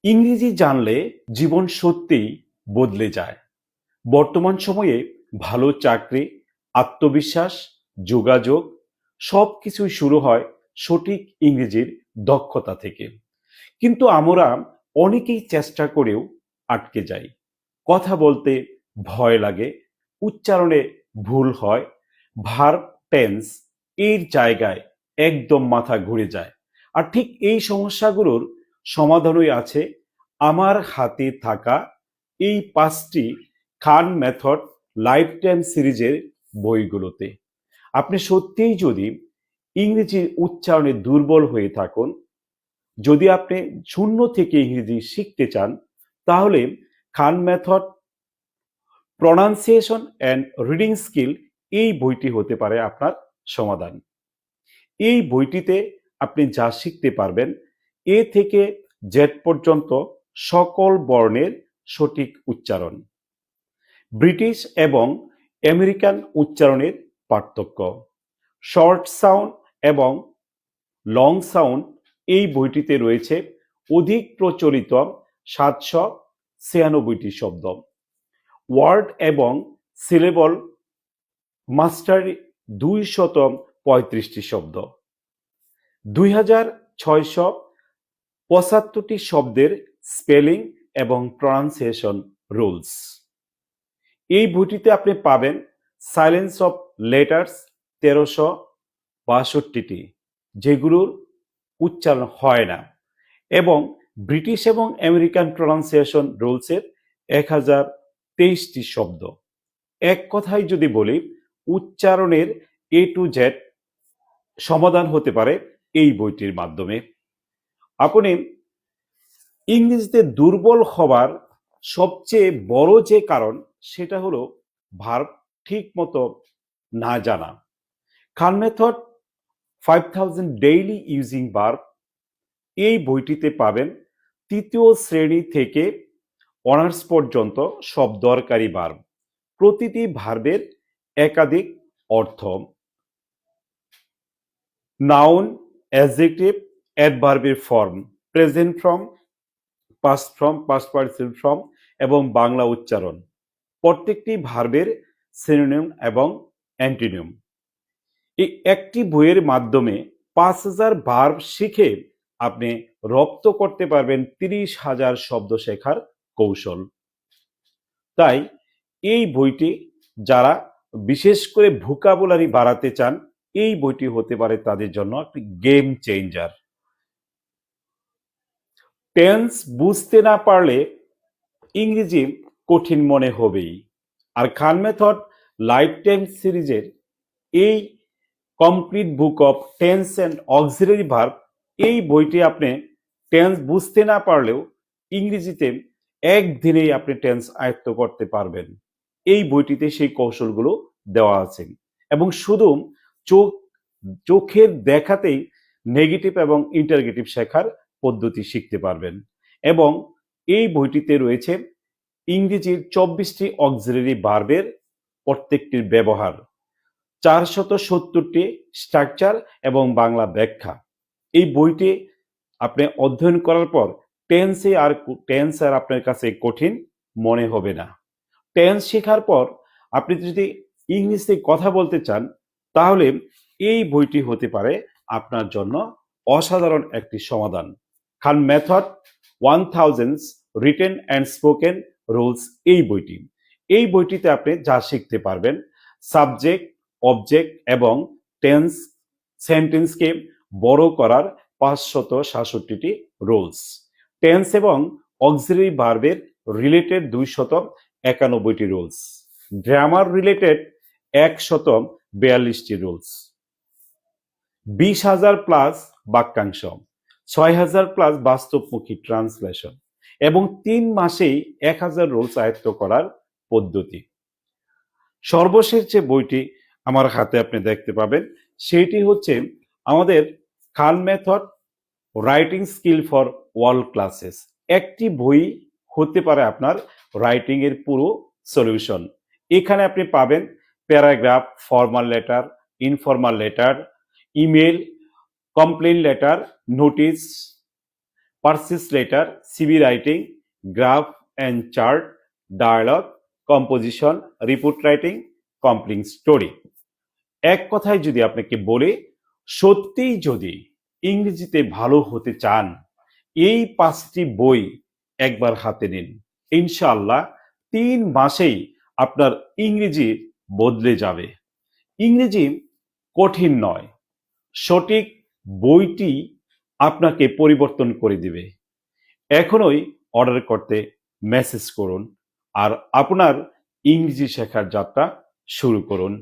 ইংরেজি জানলে জীবন সত্যিই বদলে যায়। বর্তমান সময়ে ভালো চাকরি, আত্মবিশ্বাস, যোগাযোগ সবকিছুই শুরু হয় সঠিক ইংরেজির দক্ষতা থেকে। কিন্তু আমরা অনেকেই চেষ্টা করেও আটকে যাই। কথা বলতে ভয় লাগে, উচ্চারণে ভুল হয়, ভার্ব টেন্স এর জায়গায় একদম মাথা ঘুরে যায়। আর ঠিক এই সমস্যাগুলোর সমাধানই আছে আমার হাতে থাকা এই ৫টি খান মেথড লাইফ টাইম সিরিজের বইগুলোতে। আপনি সত্যিই যদি ইংরেজি উচ্চারণে দুর্বল হয়ে থাকুন, যদি আপনি শূন্য থেকে ইংরেজি শিখতে চান, তাহলে Khan method pronunciation and reading skill এই বইটি হতে পারে আপনার সমাধান। এই বইটিতে আপনি যা শিখতে পারবেন এ থেকে জেড পর্যন্ত সকল বর্ণের সঠিক উচ্চারণ, ব্রিটিশ এবং আমেরিকান উচ্চারণের পার্থক্য, শর্ট সাউন্ড এবং লং সাউন্ড এই বইটিতে রয়েছে অধিক প্রচলিত ৭৯৬টি শব্দ, ওয়ার্ড এবং সিলেবল মাস্টারি ২৩৫টি শব্দ, ২৬৭৫টি শব্দের স্পেলিং এবং প্রনাউন্সিয়েশন রুলস। এই বইটিতে আপনি পাবেন সাইলেন্স অফ লেটার্স ১৩৬২টি, যেগুলোর উচ্চারণ হয় না, এবং ব্রিটিশ এবং আমেরিকান প্রনাউন্সিয়েশন রুলসের ১০২৩টি শব্দ। এক কথায় যদি বলি, উচ্চারণের এ টু জেড সমাধান হতে পারে এই বইটির মাধ্যমে। আপনি ইংরেজিতে দুর্বল হবার সবচেয়ে বড় যে কারণ, সেটা হলো ভার্ব ঠিক মতো না জানা। খান মেথড 5000 ডেইলি ইউজিং ভার্ব এই বইটিতে পাবেন ৩য় শ্রেণী থেকে অনার্স পর্যন্ত সব দরকারি ভার্ব, প্রতিটি ভার্বের একাধিক অর্থ, নাউন, অ্যাডজেক্টিভ, অ্যাডভার্বের form, present form, past form, past participle form এবং বাংলা উচ্চারণ, প্রত্যেকটি ভার্বের সিনোনিম এবং অ্যান্টোনিম। এই একটি বইয়ের মাধ্যমে ৫০০০ ভার্ব শিখে আপনি রপ্ত করতে পারবেন ৩০,০০০ শব্দ শেখার কৌশল। তাই এই বইটি যারা বিশেষ করে ভোকাবুলারি বাড়াতে চান, এই বইটি হতে পারে তাদের জন্য একটি গেম চেঞ্জার। টেন্স বুঝতে না পারলে ইংরেজি কঠিন মনে হবেই। আর খান মেথড লাইফ টাইম সিরিজের এই complete book of tense and auxiliary verb এই বইটি আপনি টেন্স বুঝতে না পারলেও ইংরেজিতে একদিনেই আপনি টেন্স আয়ত্ত করতে পারবেন। এই বইটিতে সেই কৌশলগুলো দেওয়া আছে, এবং শুধু চোখের দেখাতেই নেগেটিভ এবং ইন্টারগেটিভ শেখার পদ্ধতি শিখতে পারবেন। এবং এই বইটিতে রয়েছে ইংরেজির ২৪টি অক্সিলারি ভার্বের প্রত্যেকটির ব্যবহার, ৪৭০টি স্ট্রাকচার এবং বাংলা ব্যাখ্যা। এই বইটি আপনি অধ্যয়ন করার পর টেন্স আর আপনার কাছে কঠিন মনে হবে না। টেন্স শেখার পর আপনি যদি ইংলিশে কথা বলতে চান, তাহলে এই বইটি হতে পারে আপনার জন্য অসাধারণ একটি সমাধান। Khan method 1000 written and spoken rules এই বইটিতে আপনি যা শিখতে পারবেন, সাবজেক্ট, অবজেক্ট এবং টেন্স সেন্টেন্সকে বড় করার ৫৬৭টি রুলস, টেন্স এবং অক্সিলারি ভার্বের রিলেটেড ২৯১টি রুলস, গ্রামার রিলেটেড ১৪২টি রুলস, ২০,০০০ প্লাস বাক্যাংশ, ৬,০০০ প্লাস বাস্তবমুখী ট্রান্সলেশন এবং ৩ মাসেই ১,০০০ রুলস আয়ত্ত করার পদ্ধতি। সর্বশেষ যে বইটি আমার হাতে আপনি দেখতে পাবেন, সেটি হচ্ছে আমাদের Khan method writing skill for all classes. একটি বই হতে পারে আপনার রাইটিং এর পুরো সলিউশন। এখানে আপনি পাবেন paragraph, formal letter, informal letter, email, complain letter, notice, purchase letter, CV writing, graph and chart, dialogue, composition, report writing, complete story. এক কথায় যদি আপনাকে বলে, সত্যিই যদি ইংরেজিতে ভালো হতে চান, এই 5টি বই একবার হাতে নিন। ইনশাআল্লাহ 3 মাসেই আপনার ইংরেজি বদলে যাবে। ইংরেজি কঠিন নয়, সঠিক বইটি আপনাকে পরিবর্তন করে দিবে। এখনই অর্ডার করতে মেসেজ করুন আর আপনার ইংরেজি শেখার যাত্রা শুরু করুন।